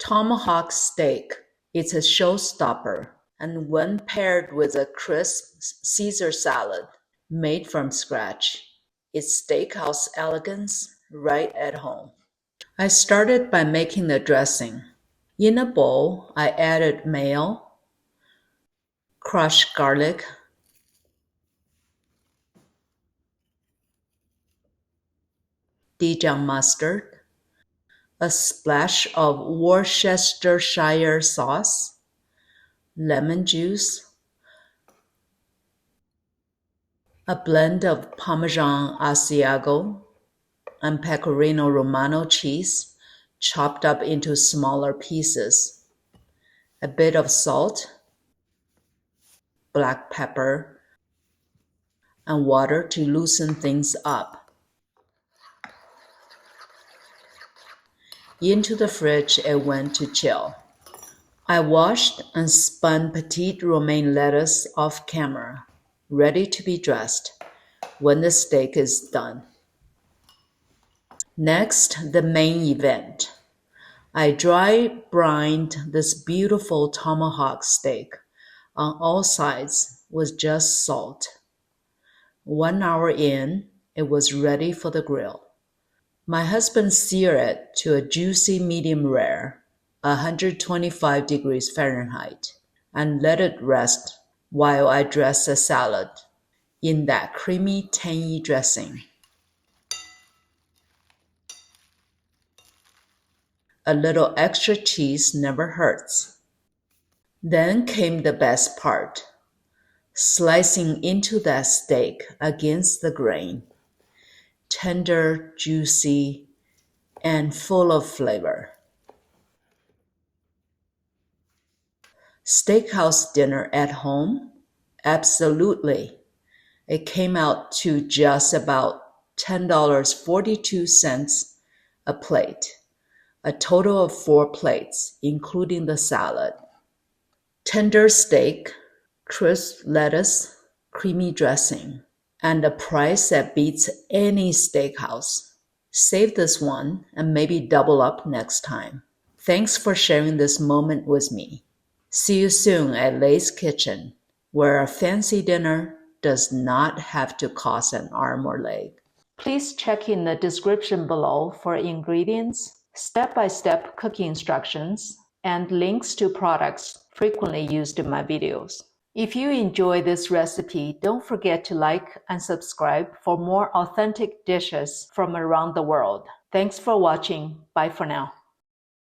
Tomahawk Steak. It's a showstopper, and when paired with a crisp Caesar salad made from scratch, it's steakhouse elegance right at home. I started by making the dressing. In a bowl, I added mayo, crushed garlic, Dijon mustard, a splash of Worcestershire sauce, lemon juice, a blend of Parmesan Asiago and Pecorino Romano cheese chopped up into smaller pieces, a bit of salt, black pepper, and water to loosen things up. Into the fridge it went to chill. I washed and spun Petite romaine lettuce off camera, ready to be dressed when the steak is done. Next, the main event. I dry brined this beautiful tomahawk steak on all sides with just salt. 1 hour in, it was ready for the grill. My husband seared it to a juicy medium rare, 125 degrees Fahrenheit, and let it rest while I dressed the salad in that creamy, tangy dressing. A little extra cheese never hurts. Then came the best part, slicing into that steak against the grain, tender, juicy, and full of flavor. Steakhouse dinner at home? Absolutely. It came out to just about $10.42 a plate, a total of 4 plates, including the salad. Tender steak, crisp lettuce, creamy dressing, and a price that beats any steakhouse. Save this one and maybe double up next time. Thanks for sharing this moment with me. See you soon at Lay's Kitchen, where a fancy dinner does not have to cost an arm or leg. Please check in the description below for ingredients, step-by-step cooking instructions, and links to products frequently used in my videos. If you enjoy this recipe, don't forget to like and subscribe for more authentic dishes from around the world. Thanks for watching. Bye for now.